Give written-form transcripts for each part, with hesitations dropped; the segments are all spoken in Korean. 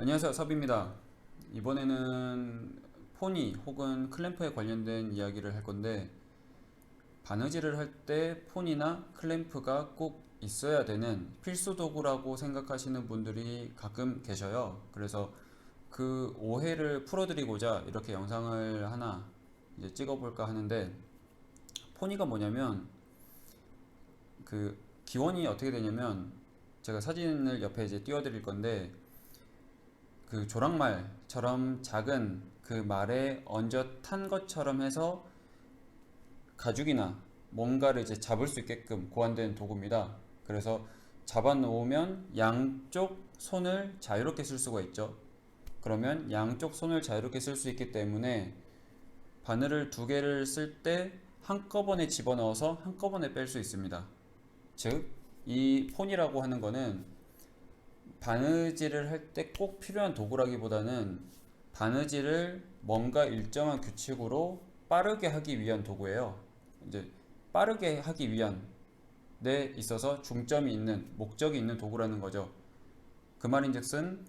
안녕하세요, 섭입니다. 이번에는 포니 혹은 클램프에 관련된 이야기를 할 건데, 바느질을 할 때 포니나 클램프가 꼭 있어야 되는 필수 도구라고 생각하시는 분들이 가끔 계셔요. 그래서 그 오해를 풀어드리고자 이렇게 영상을 하나 이제 찍어볼까 하는데, 포니가 뭐냐면 그 기원이 어떻게 되냐면, 제가 사진을 옆에 이제 띄워드릴 건데, 그 조랑말처럼 작은 그 말에 얹어 탄 것처럼 해서 가죽이나 뭔가를 이제 잡을 수 있게끔 고안된 도구입니다. 그래서 잡아 놓으면 양쪽 손을 자유롭게 쓸 수가 있죠. 그러면 양쪽 손을 자유롭게 쓸 수 있기 때문에 바늘을 두 개를 쓸 때 한꺼번에 집어넣어서 한꺼번에 뺄 수 있습니다. 즉, 이 폰이라고 하는 거는 바느질을 할 때 꼭 필요한 도구라기보다는 바느질을 뭔가 일정한 규칙으로 빠르게 하기 위한 도구예요. 이제 빠르게 하기 위한 데 있어서 중점이 있는 목적이 있는 도구라는 거죠. 그 말인즉슨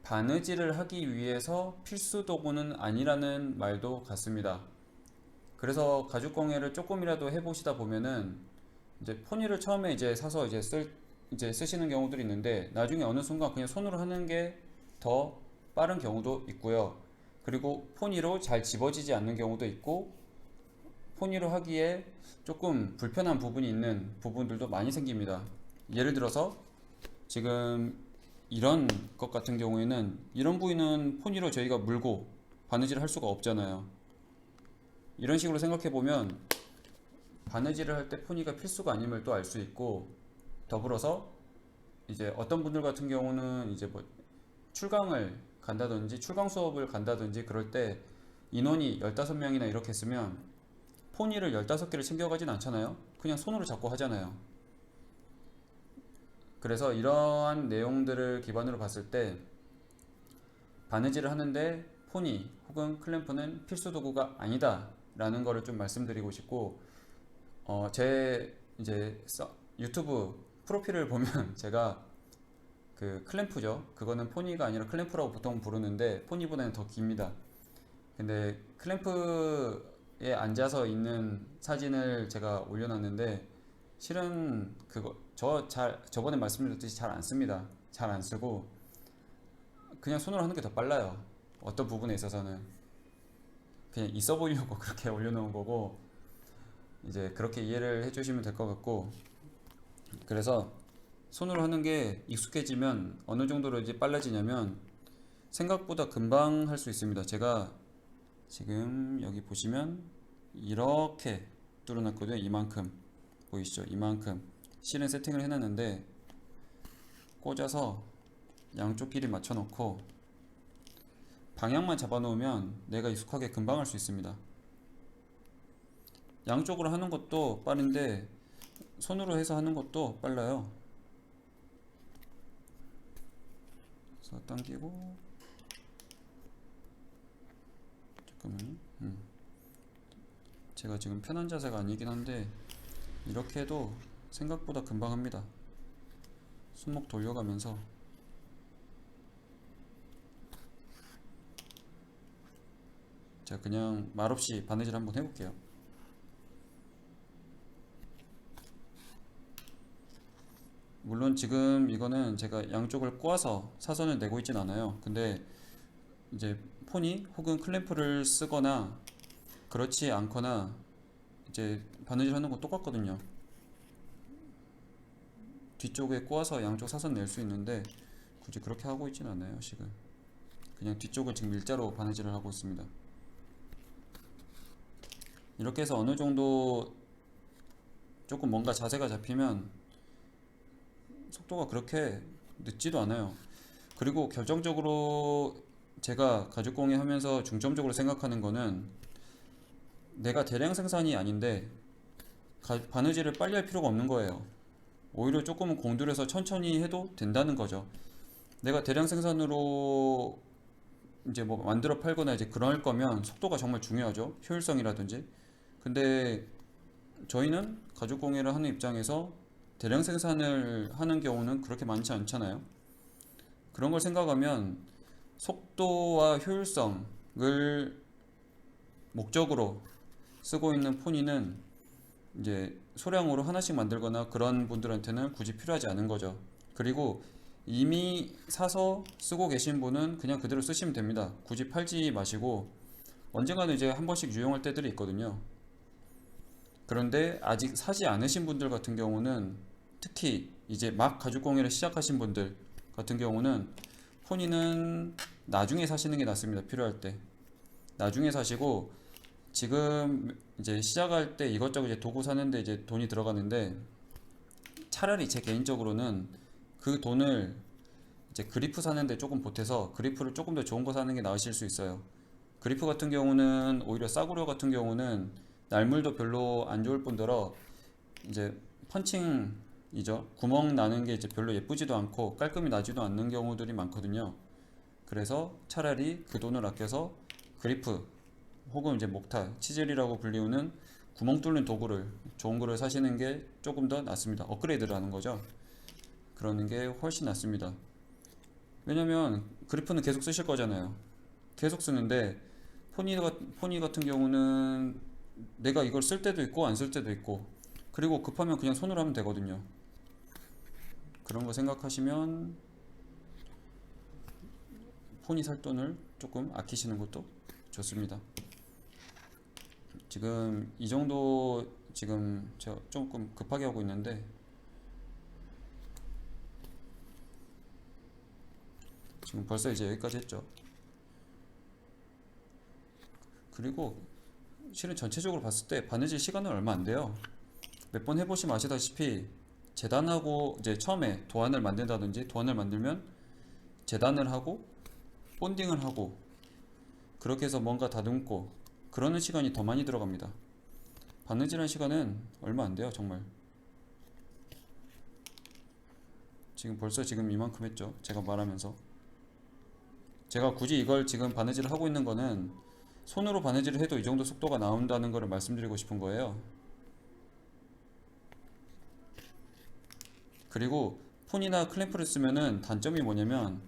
바느질을 하기 위해서 필수 도구는 아니라는 말도 같습니다. 그래서 가죽공예를 조금이라도 해보시다 보면은 이제 포니를 처음에 이제 사서 이제 쓰시는 경우들이 있는데 나중에 어느 순간 그냥 손으로 하는 게 더 빠른 경우도 있고요. 그리고 포니로 잘 집어지지 않는 경우도 있고 포니로 하기에 조금 불편한 부분이 있는 부분들도 많이 생깁니다. 예를 들어서 지금 이런 것 같은 경우에는 이런 부위는 포니로 저희가 물고 바느질을 할 수가 없잖아요. 이런 식으로 생각해 보면 바느질을 할 때 포니가 필수가 아님을 또 알 수 있고, 더불어서 이제 어떤 분들 같은 경우는 이제 뭐 출강을 간다든지 출강 수업을 간다든지 그럴 때 인원이 15명이나 이렇게 쓰면 포니를 15개를 챙겨가진 않잖아요. 그냥 손으로 잡고 하잖아요. 그래서 이러한 내용들을 기반으로 봤을 때 바느질을 하는데 포니 혹은 클램프는 필수 도구가 아니다 라는 거를 좀 말씀드리고 싶고, 제 이제 유튜브 프로필을 보면 제가 그 클램프죠. 그거는 포니가 아니라 클램프라고 보통 부르는데 포니보다는 더 깁니다. 근데 클램프에 앉아서 있는 사진을 제가 올려놨는데 실은 그거 저번에 말씀드렸듯이 잘 안 씁니다. 잘 안 쓰고 그냥 손으로 하는 게 더 빨라요. 어떤 부분에 있어서는 그냥 있어 보이려고 그렇게 올려놓은 거고, 이제 그렇게 이해를 해주시면 될 것 같고, 그래서 손으로 하는 게 익숙해지면 어느 정도로 이제 빨라지냐면 생각보다 금방 할 수 있습니다. 제가 지금 여기 보시면 이렇게 뚫어놨거든요. 이만큼 보이시죠? 이만큼 실은 세팅을 해놨는데 꽂아서 양쪽 길이 맞춰놓고 방향만 잡아놓으면 내가 익숙하게 금방 할 수 있습니다. 양쪽으로 하는 것도 빠른데 손으로 해서 하는 것도 빨라요. 그래서 당기고, 잠깐만요. 제가 지금 편한 자세가 아니긴 한데 이렇게 해도 생각보다 금방 합니다. 손목 돌려가면서. 제가 그냥 말없이 바느질 한번 해볼게요. 물론 지금 이거는 제가 양쪽을 꼬아서 사선을 내고 있진 않아요. 근데 이제 포니 혹은 클램프를 쓰거나 그렇지 않거나 이제 바느질 하는 거 똑같거든요. 뒤쪽에 꼬아서 양쪽 사선 낼 수 있는데 굳이 그렇게 하고 있진 않아요. 지금 그냥 뒤쪽을 지금 일자로 바느질을 하고 있습니다. 이렇게 해서 어느 정도 조금 뭔가 자세가 잡히면 속도가 그렇게 늦지도 않아요. 그리고 결정적으로 제가 가죽공예 하면서 중점적으로 생각하는 거는 내가 대량 생산이 아닌데 바느질을 빨리 할 필요가 없는 거예요. 오히려 조금은 공들여서 천천히 해도 된다는 거죠. 내가 대량 생산으로 이제 뭐 만들어 팔거나 이제 그럴 거면 속도가 정말 중요하죠. 효율성이라든지. 근데 저희는 가죽공예를 하는 입장에서 대량 생산을 하는 경우는 그렇게 많지 않잖아요. 그런 걸 생각하면 속도와 효율성을 목적으로 쓰고 있는 포니는 이제 소량으로 하나씩 만들거나 그런 분들한테는 굳이 필요하지 않은 거죠. 그리고 이미 사서 쓰고 계신 분은 그냥 그대로 쓰시면 됩니다. 굳이 팔지 마시고 언젠가는 이제 한 번씩 유용할 때들이 있거든요. 그런데 아직 사지 않으신 분들 같은 경우는, 특히 이제 막 가죽 공예를 시작하신 분들 같은 경우는 포니는 나중에 사시는 게 낫습니다. 필요할 때 나중에 사시고, 지금 이제 시작할 때 이것저것 이제 도구 사는데 이제 돈이 들어가는데, 차라리 제 개인적으로는 그 돈을 이제 그리프 사는데 조금 보태서 그리프를 조금 더 좋은 거 사는 게 나으실 수 있어요. 그리프 같은 경우는 오히려 싸구려 같은 경우는 날물도 별로 안 좋을 뿐더러 이제 펀칭이죠. 구멍 나는 게 이제 별로 예쁘지도 않고 깔끔히 나지도 않는 경우들이 많거든요. 그래서 차라리 그 돈을 아껴서 그리프 혹은 이제 목타, 치젤이라고 불리우는 구멍 뚫는 도구를, 좋은 거를 사시는 게 조금 더 낫습니다. 업그레이드를 하는 거죠. 그러는 게 훨씬 낫습니다. 왜냐면 그리프는 계속 쓰실 거잖아요. 계속 쓰는데 포니 같은 경우는 내가 이걸 쓸 때도 있고 안 쓸 때도 있고, 그리고 급하면 그냥 손으로 하면 되거든요. 그런 거 생각하시면 포니 살 돈을 조금 아끼시는 것도 좋습니다. 지금 이 정도, 지금 제가 조금 급하게 하고 있는데 지금 벌써 이제 여기까지 했죠. 그리고 실은 전체적으로 봤을 때 바느질 시간은 얼마 안 돼요. 몇 번 해보시면 아시다시피 재단하고 이제 처음에 도안을 만든다든지, 도안을 만들면 재단을 하고 본딩을 하고 그렇게 해서 뭔가 다듬고 그러는 시간이 더 많이 들어갑니다. 바느질한 시간은 얼마 안 돼요, 정말. 지금 벌써 지금 이만큼 했죠, 제가 말하면서. 제가 굳이 이걸 지금 바느질을 하고 있는 거는 손으로 바느질을 해도 이 정도 속도가 나온다는 것을 말씀드리고 싶은 거예요. 그리고 폰이나 클램프를 쓰면은 단점이 뭐냐면,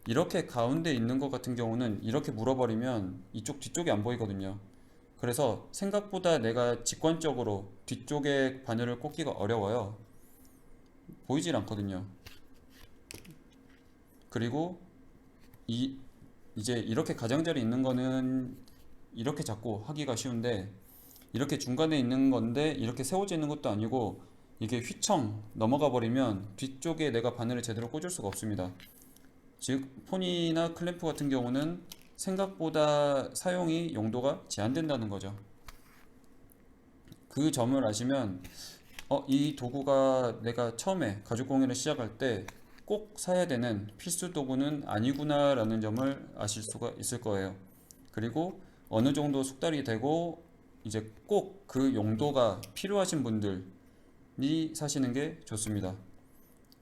이렇게 가운데 있는 것 같은 경우는 이렇게 물어버리면 이쪽 뒤쪽이 안 보이거든요. 그래서 생각보다 내가 직관적으로 뒤쪽에 바늘을 꽂기가 어려워요. 보이질 않거든요. 그리고 이제 이렇게 가장자리 있는 거는 이렇게 잡고 하기가 쉬운데, 이렇게 중간에 있는 건데 이렇게 세워져 있는 것도 아니고 이게 휘청 넘어가 버리면 뒤쪽에 내가 바늘을 제대로 꽂을 수가 없습니다. 즉 폰이나 클램프 같은 경우는 생각보다 사용이 용도가 제한된다는 거죠. 그 점을 아시면 이 도구가 내가 처음에 가죽 공예를 시작할 때 꼭 사야 되는 필수 도구는 아니구나 라는 점을 아실 수가 있을 거예요. 그리고 어느 정도 숙달이 되고 이제 꼭 그 용도가 필요하신 분들이 사시는 게 좋습니다.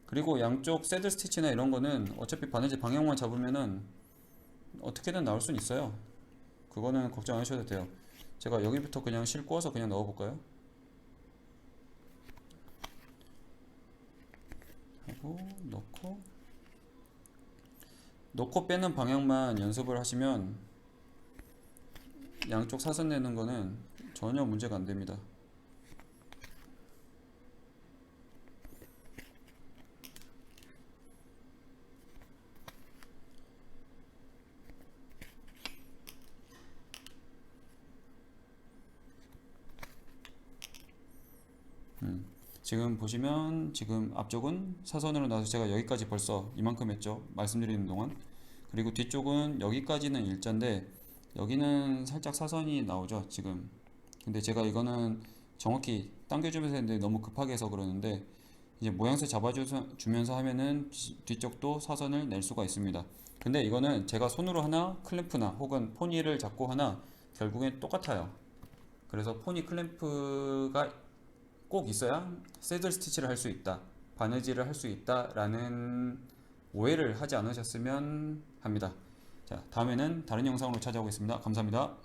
그리고 양쪽 새들 스티치나 이런 거는 어차피 바느질 방향만 잡으면은 어떻게든 나올 수는 있어요. 그거는 걱정 안 하셔도 돼요. 제가 여기부터 그냥 실 꼬아서 그냥 넣어 볼까요? 하고 넣고 빼는 방향만 연습을 하시면 양쪽 사선 내는 거는 전혀 문제가 안 됩니다. 지금 보시면 지금 앞쪽은 사선으로 나와서 제가 여기까지 벌써 이만큼 했죠, 말씀드리는 동안. 그리고 뒤쪽은 여기까지는 일자인데 여기는 살짝 사선이 나오죠 지금. 근데 제가 이거는 정확히 당겨주면서 했는데 너무 급하게 해서 그러는데, 이제 모양새 잡아주면서 하면은 뒤쪽도 사선을 낼 수가 있습니다. 근데 이거는 제가 손으로 하나 클램프나 혹은 포니를 잡고 하나 결국엔 똑같아요. 그래서 포니 클램프가 꼭 있어야 새들 스티치를 할 수 있다, 바느질을 할 수 있다 라는 오해를 하지 않으셨으면 합니다. 자, 다음에는 다른 영상으로 찾아오겠습니다. 감사합니다.